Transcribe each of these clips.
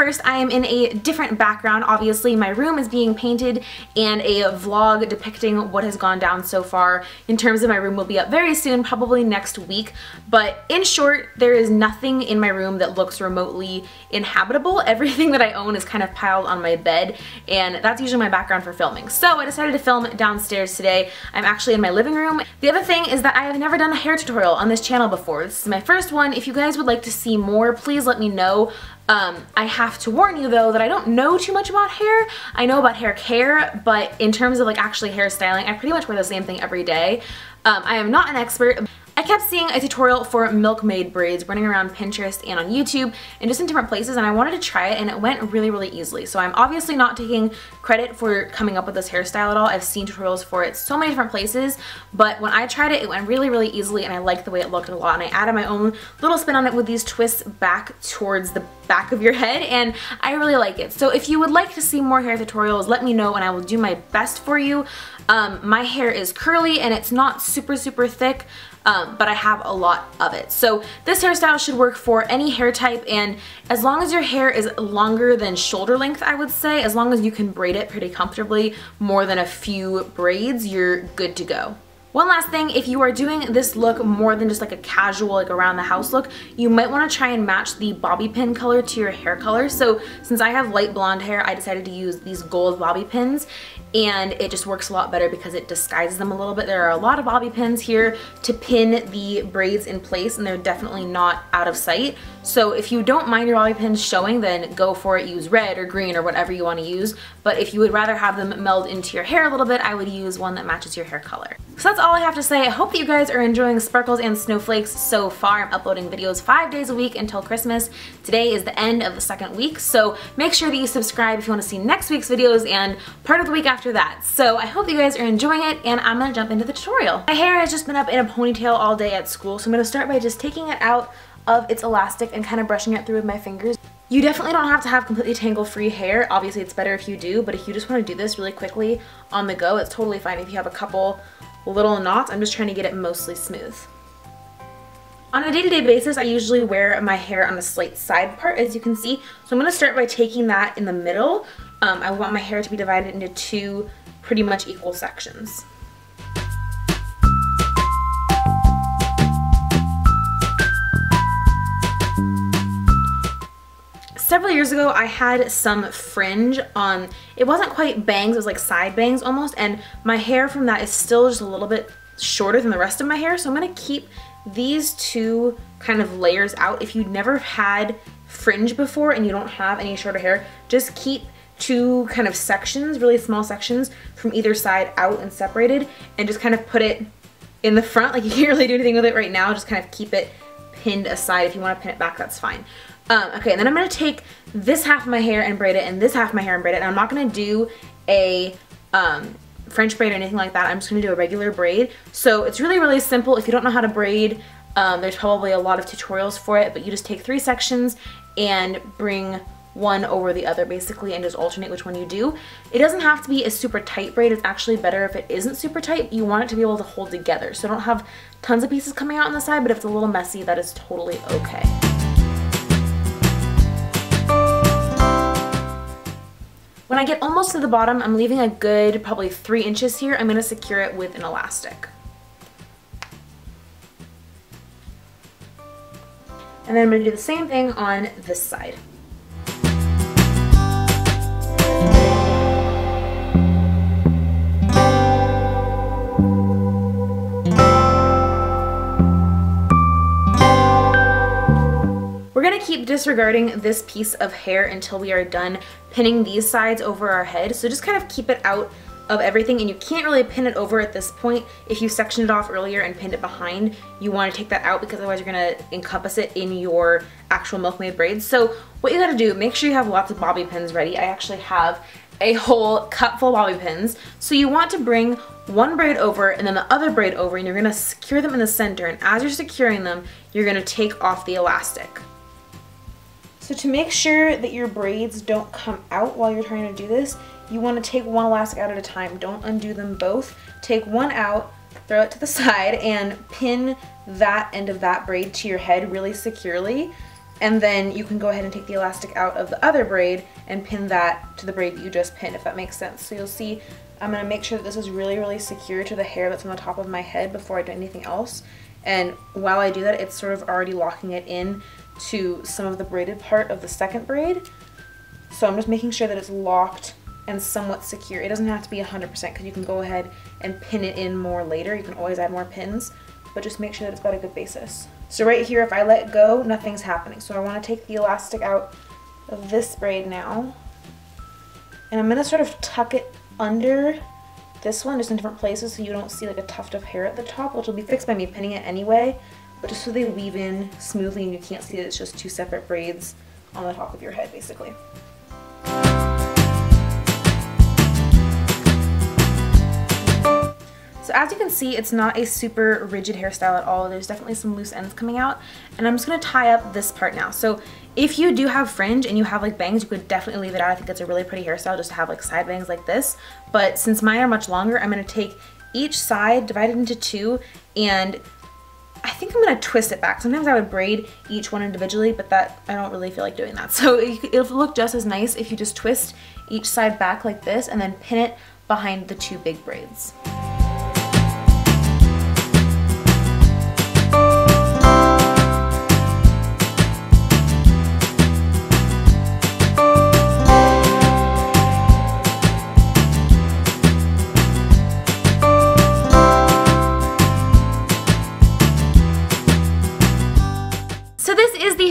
first, I am in a different background. Obviously, my room is being painted, and a vlog depicting what has gone down so far in terms of my room will be up very soon, probably next week. But in short, there is nothing in my room that looks remotely inhabitable. Everything that I own is kind of piled on my bed, and that's usually my background for filming. So I decided to film downstairs today. I'm actually in my living room. The other thing is that I have never done a hair tutorial on this channel before. This is my first one. If you guys would like to see more, please let me know. I have to warn you though that I don't know too much about hair. I know about hair care, but in terms of like actually hairstyling, I pretty much wear the same thing every day. I am not an expert. I kept seeing a tutorial for Milkmaid braids running around Pinterest and on YouTube and just in different places, and I wanted to try it, and it went really, really easily. So I'm obviously not taking credit for coming up with this hairstyle at all. I've seen tutorials for it so many different places, but when I tried it, it went really, really easily, and I liked the way it looked a lot, and I added my own little spin on it with these twists back towards the back of your head, and I really like it. So if you would like to see more hair tutorials, let me know and I will do my best for you. My hair is curly and it's not super, super thick, but I have a lot of it. So this hairstyle should work for any hair type, and as long as your hair is longer than shoulder length, I would say, as long as you can braid it pretty comfortably, more than a few braids, you're good to go. One last thing, if you are doing this look more than just like a casual, like around the house look, you might want to try and match the bobby pin color to your hair color. So since I have light blonde hair, I decided to use these gold bobby pins, and it just works a lot better because it disguises them a little bit. There are a lot of bobby pins here to pin the braids in place, and they're definitely not out of sight. So if you don't mind your bobby pins showing, then go for it. Use red or green or whatever you want to use. But if you would rather have them meld into your hair a little bit, I would use one that matches your hair color. So that's all I have to say. I hope that you guys are enjoying Sparkles and Snowflakes so far. I'm uploading videos 5 days a week until Christmas. Today is the end of the second week, so make sure that you subscribe if you want to see next week's videos and part of the week after that. So I hope you guys are enjoying it, and I'm gonna jump into the tutorial. My hair has just been up in a ponytail all day at school, so I'm gonna start by just taking it out of its elastic and kind of brushing it through with my fingers. You definitely don't have to have completely tangle-free hair. Obviously it's better if you do, but if you just want to do this really quickly on the go, it's totally fine if you have a couple little knots. I'm just trying to get it mostly smooth. On a day-to-day basis, I usually wear my hair on a slight side part, as you can see. So I'm going to start by taking that in the middle. I want my hair to be divided into 2 pretty much equal sections. Several years ago, I had some fringe on, it wasn't quite bangs, it was like side bangs almost, and my hair from that is still just a little bit shorter than the rest of my hair, so I'm going to keep these 2 kind of layers out. If you've never had fringe before and you don't have any shorter hair, just keep 2 kind of sections, really small sections from either side out and separated, and just kind of put it in the front. Like you can't really do anything with it right now, just kind of keep it pinned aside. If you want to pin it back, that's fine. Okay, and then I'm going to take this half of my hair and braid it, and this half of my hair and braid it, and I'm not going to do a French braid or anything like that. I'm just going to do a regular braid. So it's really, really simple. If you don't know how to braid, there's probably a lot of tutorials for it, but you just take 3 sections and bring one over the other basically, and just alternate which one you do. It doesn't have to be a super tight braid. It's actually better if it isn't super tight. You want it to be able to hold together. So don't have tons of pieces coming out on the side, but if it's a little messy, that is totally okay. When I get almost to the bottom, I'm leaving a good probably 3 inches here. I'm going to secure it with an elastic. And then I'm going to do the same thing on this side. We're going to keep disregarding this piece of hair until we are done pinning these sides over our head. So just kind of keep it out of everything, and you can't really pin it over at this point. If you sectioned it off earlier and pinned it behind, you want to take that out because otherwise you're going to encompass it in your actual Milkmaid braids. So what you got to do, make sure you have lots of bobby pins ready. I actually have a whole cup full of bobby pins. So you want to bring one braid over and then the other braid over, and you're going to secure them in the center, and as you're securing them, you're going to take off the elastic. So to make sure that your braids don't come out while you're trying to do this, you want to take one elastic out at a time. Don't undo them both. Take one out, throw it to the side, and pin that end of that braid to your head really securely. and then you can go ahead and take the elastic out of the other braid and pin that to the braid that you just pinned, if that makes sense. So you'll see I'm going to make sure that this is really, really secure to the hair that's on the top of my head before I do anything else. And while I do that, it's sort of already locking it in to some of the braided part of the second braid. So I'm just making sure that it's locked and somewhat secure. It doesn't have to be 100% because you can go ahead and pin it in more later. You can always add more pins, but just make sure that it's got a good basis. So right here, if I let go, nothing's happening. So I want to take the elastic out of this braid now, and I'm going to sort of tuck it under this one, just in different places, so you don't see like a tuft of hair at the top, which will be fixed by me pinning it anyway, but just so they weave in smoothly and you can't see that it's just two separate braids on the top of your head, basically. So as you can see, it's not a super rigid hairstyle at all. There's definitely some loose ends coming out, and I'm just gonna tie up this part now. So if you do have fringe and you have like bangs, you could definitely leave it out. I think it's a really pretty hairstyle just to have like side bangs like this. But since mine are much longer, I'm gonna take each side, divide it into two, and I think I'm gonna twist it back. Sometimes I would braid each one individually, but that I don't really feel like doing that. So it'll look just as nice if you just twist each side back like this and then pin it behind the two big braids.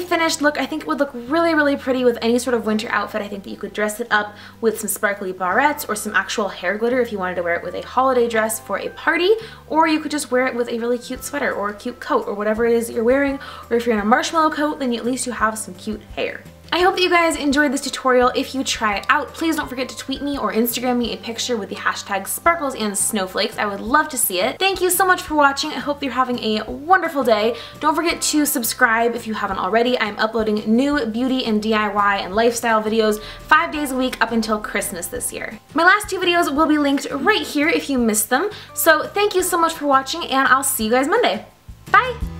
Finished look. I think it would look really, really pretty with any sort of winter outfit. I think that you could dress it up with some sparkly barrettes or some actual hair glitter if you wanted to wear it with a holiday dress for a party, or you could just wear it with a really cute sweater or a cute coat or whatever it is that you're wearing, or if you're in a marshmallow coat, then at least you have some cute hair. I hope that you guys enjoyed this tutorial. If you try it out, please don't forget to tweet me or Instagram me a picture with the hashtag sparklesandsnowflakes. I would love to see it. Thank you so much for watching. I hope you're having a wonderful day. Don't forget to subscribe if you haven't already. I'm uploading new beauty and DIY and lifestyle videos 5 days a week up until Christmas this year. My last two videos will be linked right here if you missed them. So thank you so much for watching, and I'll see you guys Monday. Bye!